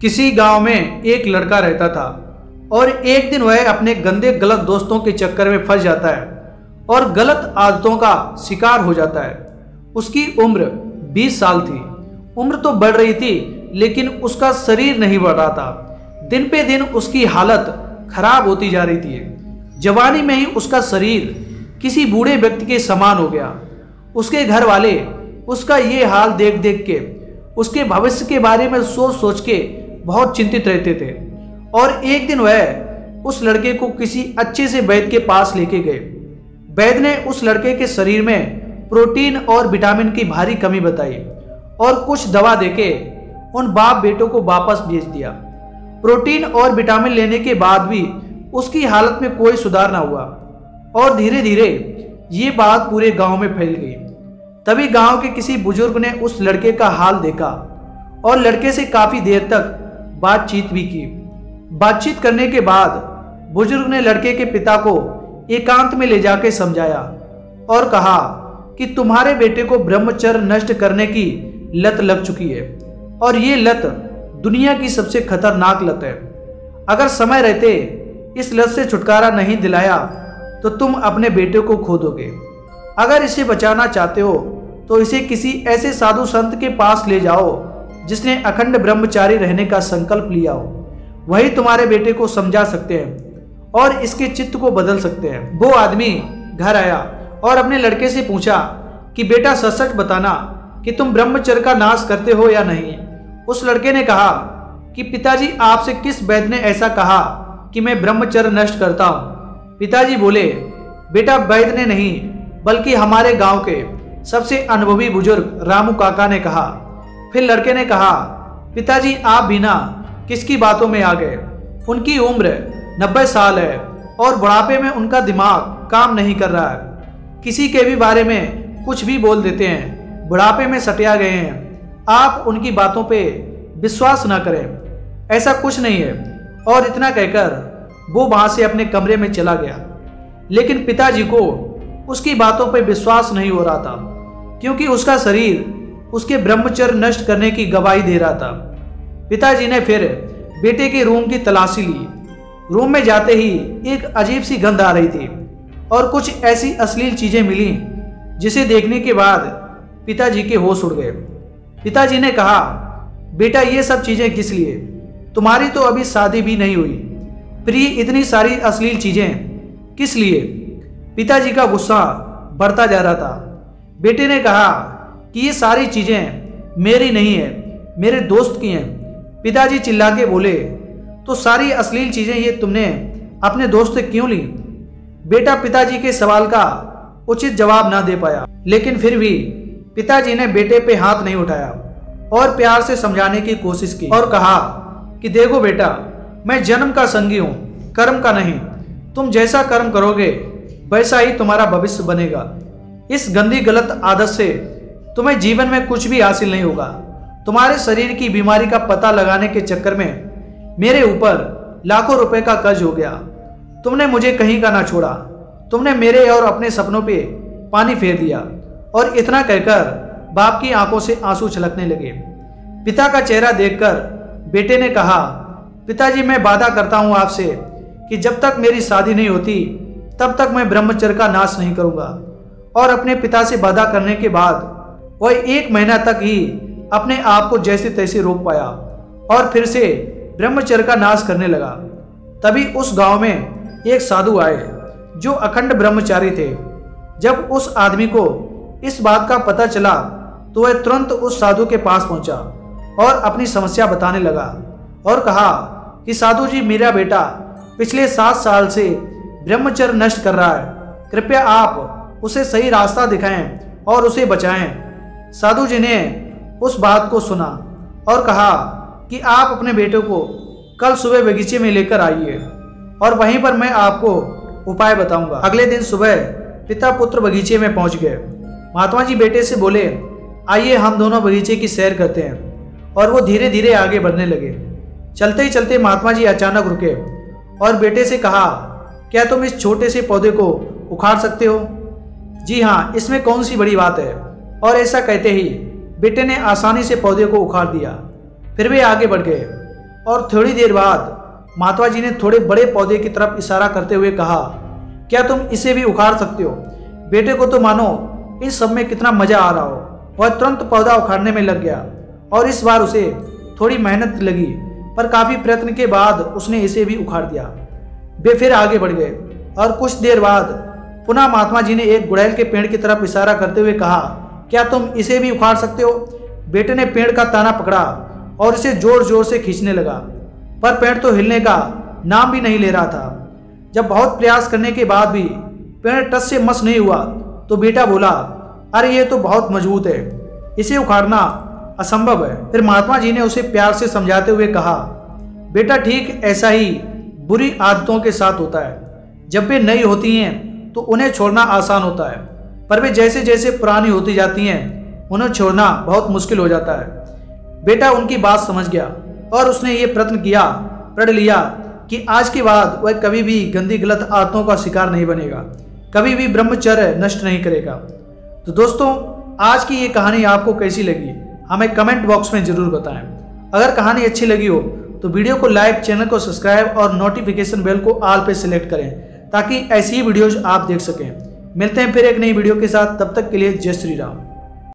किसी गांव में एक लड़का रहता था और एक दिन वह अपने गंदे गलत दोस्तों के चक्कर में फंस जाता है और गलत आदतों का शिकार हो जाता है। उसकी उम्र 20 साल थी। उम्र तो बढ़ रही थी लेकिन उसका शरीर नहीं बढ़ रहा था। दिन पे दिन उसकी हालत खराब होती जा रही थी। जवानी में ही उसका शरीर किसी बूढ़े व्यक्ति के समान हो गया। उसके घर वाले उसका ये हाल देख देख के उसके भविष्य के बारे में सोच सोच के बहुत चिंतित रहते थे। और एक दिन वह उस लड़के को किसी अच्छे से वैद्य के पास लेके गए। वैद्य ने उस लड़के के शरीर में प्रोटीन और विटामिन की भारी कमी बताई और कुछ दवा देके उन बाप बेटों को वापस भेज दिया। प्रोटीन और विटामिन लेने के बाद भी उसकी हालत में कोई सुधार ना हुआ और धीरे धीरे ये बात पूरे गांव में फैल गई। तभी गांव के किसी बुजुर्ग ने उस लड़के का हाल देखा और लड़के से काफी देर तक बातचीत भी की। बातचीत करने के बाद बुजुर्ग ने लड़के के पिता को एकांत में ले जाकर समझाया और कहा कि तुम्हारे बेटे को ब्रह्मचर्य नष्ट करने की लत लग चुकी है और ये लत दुनिया की सबसे खतरनाक लत है। अगर समय रहते इस लत से छुटकारा नहीं दिलाया तो तुम अपने बेटे को खो दोगे। अगर इसे बचाना चाहते हो तो इसे किसी ऐसे साधु संत के पास ले जाओ जिसने अखंड ब्रह्मचारी रहने का संकल्प लिया हो। वही तुम्हारे बेटे को समझा सकते हैं और इसके चित्त को बदल सकते हैं। वो आदमी घर आया और अपने लड़के से पूछा कि बेटा सच सच बताना कि तुम ब्रह्मचर्य का नाश करते हो या नहीं। उस लड़के ने कहा कि पिताजी आपसे किस वैद्य ने ऐसा कहा कि मैं ब्रह्मचर्य नष्ट करता हूँ। पिताजी बोले बेटा वैद्य ने नहीं बल्कि हमारे गांव के सबसे अनुभवी बुजुर्ग रामू काका ने कहा। फिर लड़के ने कहा पिताजी आप भी ना किसकी बातों में आ गए। उनकी उम्र 90 साल है और बुढ़ापे में उनका दिमाग काम नहीं कर रहा है। किसी के भी बारे में कुछ भी बोल देते हैं। बुढ़ापे में सटिया गए हैं। आप उनकी बातों पे विश्वास ना करें, ऐसा कुछ नहीं है। और इतना कहकर वो वहां से अपने कमरे में चला गया। लेकिन पिताजी को उसकी बातों पर विश्वास नहीं हो रहा था क्योंकि उसका शरीर उसके ब्रह्मचर्य नष्ट करने की गवाही दे रहा था। पिताजी ने फिर बेटे के रूम की तलाशी ली। रूम में जाते ही एक अजीब सी गंध आ रही थी और कुछ ऐसी अश्लील चीजें मिली जिसे देखने के बाद पिताजी के होश उड़ गए। पिताजी ने कहा बेटा ये सब चीजें किस लिए? तुम्हारी तो अभी शादी भी नहीं हुई, फिर ये इतनी सारी अश्लील चीजें किस लिए? पिताजी का गुस्सा बढ़ता जा रहा था। बेटे ने कहा कि ये सारी चीजें मेरी नहीं है, मेरे दोस्त की हैं। पिताजी चिल्ला के बोले तो सारी अश्लील चीजें ये तुमने अपने दोस्त से क्यों ली? बेटा पिताजी के सवाल का उचित जवाब ना दे पाया, लेकिन फिर भी पिताजी ने बेटे पे हाथ नहीं उठाया और प्यार से समझाने की कोशिश की और कहा कि देखो बेटा मैं जन्म का संगी हूं, कर्म का नहीं। तुम जैसा कर्म करोगे वैसा ही तुम्हारा भविष्य बनेगा। इस गंदी गलत आदत से तुम्हें जीवन में कुछ भी हासिल नहीं होगा। तुम्हारे शरीर की बीमारी का पता लगाने के चक्कर में मेरे ऊपर लाखों रुपए का कर्ज हो गया। तुमने मुझे कहीं का ना छोड़ा। तुमने मेरे और अपने सपनों पे पानी फेर दिया। और इतना कहकर बाप की आंखों से आंसू छलकने लगे। पिता का चेहरा देखकर बेटे ने कहा पिताजी मैं वादा करता हूं आपसे कि जब तक मेरी शादी नहीं होती तब तक मैं ब्रह्मचर्य का नाश नहीं करूंगा। और अपने पिता से वादा करने के बाद वह 1 महीना तक ही अपने आप को जैसे तैसे रोक पाया और फिर से ब्रह्मचर्य का नाश करने लगा। तभी उस गांव में एक साधु आए जो अखंड ब्रह्मचारी थे। जब उस आदमी को इस बात का पता चला तो वह तुरंत उस साधु के पास पहुंचा और अपनी समस्या बताने लगा और कहा कि साधु जी मेरा बेटा पिछले 7 साल से ब्रह्मचर्य नष्ट कर रहा है। कृपया आप उसे सही रास्ता दिखाएं और उसे बचाएं। साधु जी ने उस बात को सुना और कहा कि आप अपने बेटे को कल सुबह बगीचे में लेकर आइए और वहीं पर मैं आपको उपाय बताऊंगा। अगले दिन सुबह पिता पुत्र बगीचे में पहुंच गए। महात्मा जी बेटे से बोले आइए हम दोनों बगीचे की सैर करते हैं। और वो धीरे धीरे आगे बढ़ने लगे। चलते ही चलते महात्मा जी अचानक रुके और बेटे से कहा क्या तुम इस छोटे से पौधे को उखाड़ सकते हो? जी हाँ, इसमें कौन सी बड़ी बात है। और ऐसा कहते ही बेटे ने आसानी से पौधे को उखाड़ दिया। फिर वे आगे बढ़ गए। और थोड़ी देर बाद महात्मा जी ने थोड़े बड़े पौधे की तरफ इशारा करते हुए कहा, क्या तुम इसे भी उखाड़ सकते हो? बेटे को तो मानो इस सब में कितना मजा आ रहा हो। वह तुरंत पौधा उखाड़ने में लग गया और इस बार उसे थोड़ी मेहनत लगी, पर काफी प्रयत्न के बाद उसने इसे भी उखाड़ दिया। वे फिर आगे बढ़ गए और कुछ देर बाद पुनः महात्मा जी ने एक गुड़ैल के पेड़ की तरफ इशारा करते हुए कहा, क्या तुम इसे भी उखाड़ सकते हो? बेटे ने पेड़ का ताना पकड़ा और इसे जोर जोर से खींचने लगा, पर पेड़ तो हिलने का नाम भी नहीं ले रहा था। जब बहुत प्रयास करने के बाद भी पेड़ टस से मस नहीं हुआ तो बेटा बोला, अरे ये तो बहुत मजबूत है, इसे उखाड़ना असंभव है। फिर महात्मा जी ने उसे प्यार से समझाते हुए कहा, बेटा ठीक ऐसा ही बुरी आदतों के साथ होता है। जब वे नई होती हैं तो उन्हें छोड़ना आसान होता है, पर वे जैसे जैसे पुरानी होती जाती हैं उन्हें छोड़ना बहुत मुश्किल हो जाता है। बेटा उनकी बात समझ गया और उसने ये प्रण लिया कि आज के बाद वह कभी भी गंदी गलत आदतों का शिकार नहीं बनेगा, कभी भी ब्रह्मचर्य नष्ट नहीं करेगा। तो दोस्तों, आज की ये कहानी आपको कैसी लगी हमें कमेंट बॉक्स में जरूर बताएं। अगर कहानी अच्छी लगी हो तो वीडियो को लाइक, चैनल को सब्सक्राइब और नोटिफिकेशन बेल को ऑल पे सिलेक्ट करें ताकि ऐसी ही वीडियोज आप देख सकें। मिलते हैं फिर एक नई वीडियो के साथ, तब तक के लिए जय श्री राम।